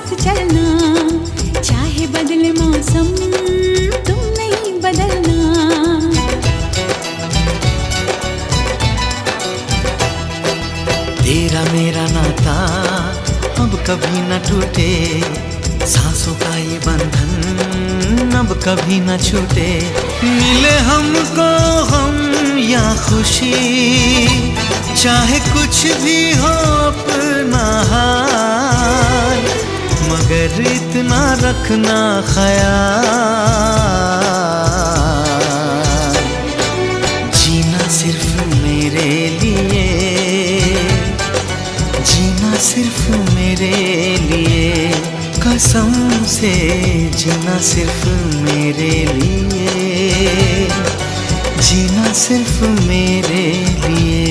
पास चलना, चाहे बदले मौसम तुम नहीं बदलना। तेरा मेरा नाता अब कभी न टूटे, सांसों का ये बंधन अब कभी न छूटे। मिले हमको हम या खुशी, चाहे कुछ भी हो अपना हाल, मगर इतना रखना ख्याल, जीना सिर्फ मेरे लिए, जीना सिर्फ मेरे लिए, कसम से जीना सिर्फ मेरे लिए, जीना सिर्फ मेरे लिए।